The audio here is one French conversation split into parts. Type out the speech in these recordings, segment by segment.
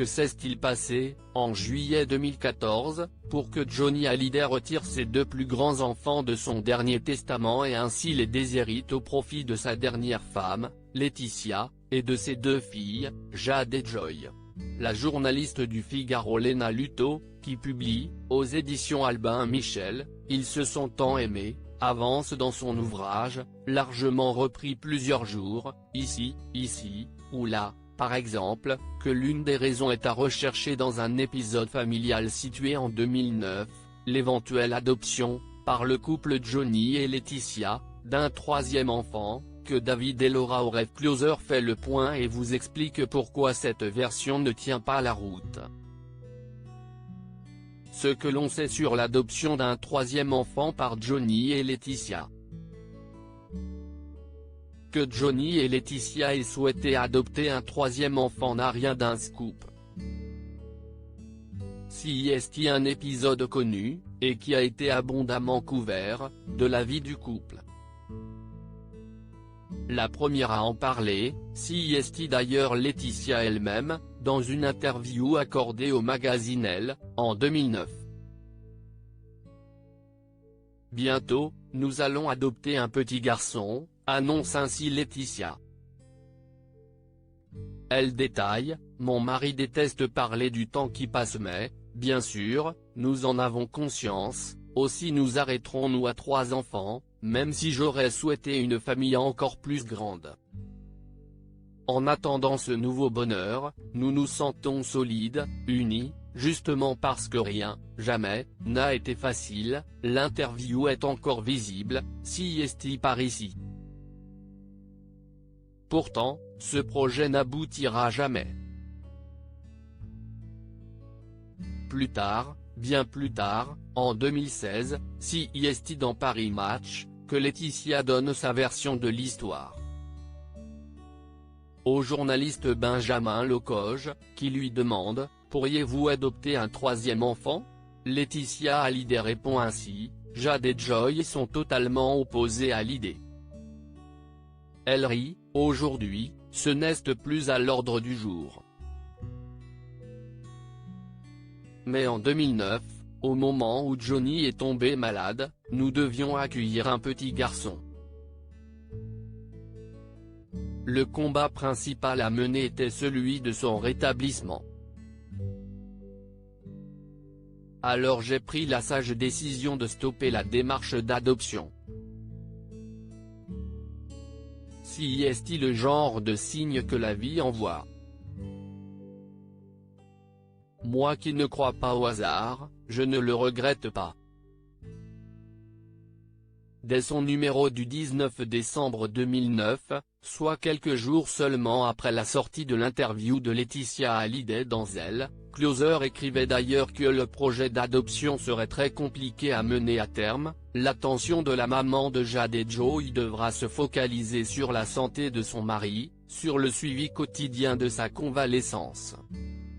que s'est-il passé, en juillet 2014, pour que Johnny Hallyday retire ses deux plus grands enfants de son dernier testament et ainsi les déshérite au profit de sa dernière femme, Laetitia, et de ses deux filles, Jade et Joy. La journaliste du Figaro Léna Luto, qui publie, aux éditions Albin Michel, Ils se sont tant aimés, avance dans son ouvrage, largement repris plusieurs jours, ici, ou là, par exemple, que l'une des raisons est à rechercher dans un épisode familial situé en 2009, l'éventuelle adoption, par le couple Johnny et Laetitia, d'un troisième enfant, que David et Laura auraient. Closer fait le point et vous explique pourquoi cette version ne tient pas la route. Ce que l'on sait sur l'adoption d'un troisième enfant par Johnny et Laetitia. Que Johnny et Laetitia aient souhaité adopter un troisième enfant n'a rien d'un scoop. Si est un épisode connu, et qui a été abondamment couvert, de la vie du couple. La première à en parler, si est d'ailleurs Laetitia elle-même, dans une interview accordée au magazine Elle, en 2009. Bientôt, nous allons adopter un petit garçon, annonce ainsi Laetitia. Elle détaille, mon mari déteste parler du temps qui passe mais, bien sûr, nous en avons conscience, aussi nous arrêterons-nous à 3 enfants, même si j'aurais souhaité une famille encore plus grande. En attendant ce nouveau bonheur, nous nous sentons solides, unis, justement parce que rien, jamais, n'a été facile. L'interview est encore visible, si est par ici. Pourtant, ce projet n'aboutira jamais. Plus tard, bien plus tard, en 2016, si est dans Paris Match, que Laetitia donne sa version de l'histoire. Au journaliste Benjamin Lecoge, qui lui demande, pourriez-vous adopter un troisième enfant? Laetitia Hallyday répond ainsi, Jade et Joy sont totalement opposés à l'idée. Elle rit, aujourd'hui, ce n'est plus à l'ordre du jour. Mais en 2009, au moment où Johnny est tombé malade, nous devions accueillir un petit garçon. Le combat principal à mener était celui de son rétablissement. Alors j'ai pris la sage décision de stopper la démarche d'adoption. Si est le genre de signe que la vie envoie. Moi qui ne crois pas au hasard, je ne le regrette pas. Dès son numéro du 19 décembre 2009, soit quelques jours seulement après la sortie de l'interview de Laetitia Hallyday dans Elle, Closer écrivait d'ailleurs que le projet d'adoption serait très compliqué à mener à terme, l'attention de la maman de Jade et Joy devra se focaliser sur la santé de son mari, sur le suivi quotidien de sa convalescence.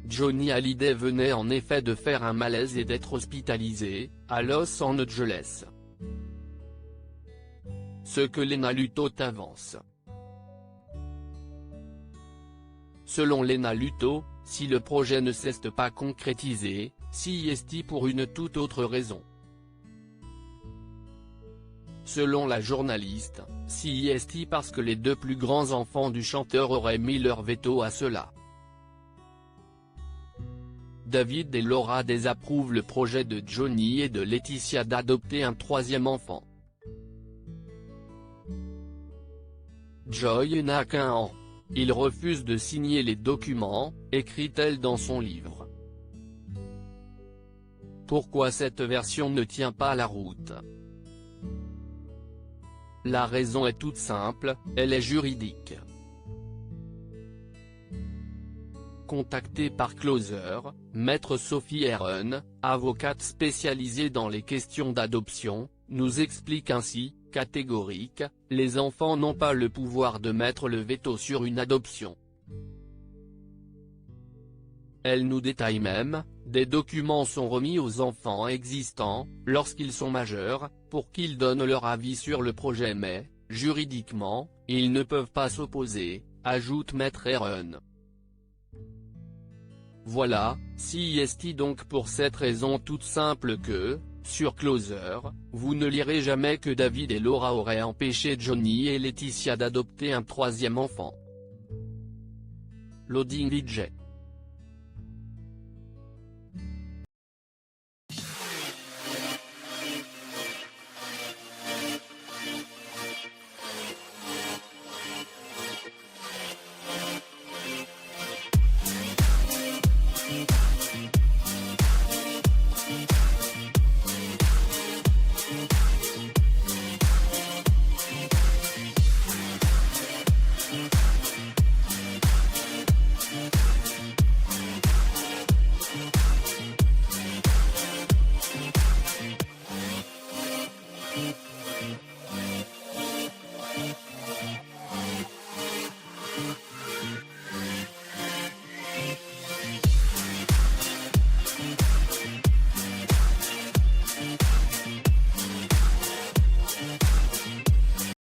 Johnny Hallyday venait en effet de faire un malaise et d'être hospitalisé, à Los Angeles. Ce que Léna Luto avance. Selon Léna Luto, si le projet ne s'est pas concrétisé, si est pour une toute autre raison. Selon la journaliste, si est parce que les deux plus grands enfants du chanteur auraient mis leur veto à cela. David et Laura désapprouvent le projet de Johnny et de Laetitia d'adopter un troisième enfant. Joy n'a qu'1 an. Il refuse de signer les documents, écrit-elle dans son livre. Pourquoi cette version ne tient pas la route? La raison est toute simple, elle est juridique. Contactée par Closer, Maître Sophie Heron, avocate spécialisée dans les questions d'adoption, nous explique ainsi, catégorique, les enfants n'ont pas le pouvoir de mettre le veto sur une adoption. Elle nous détaille même, des documents sont remis aux enfants existants, lorsqu'ils sont majeurs, pour qu'ils donnent leur avis sur le projet mais, juridiquement, ils ne peuvent pas s'opposer, ajoute Maître Heron. Voilà, si est donc pour cette raison toute simple que, sur Closer, vous ne lirez jamais que David et Laura auraient empêché Johnny et Laetitia d'adopter un troisième enfant. Loading VJ.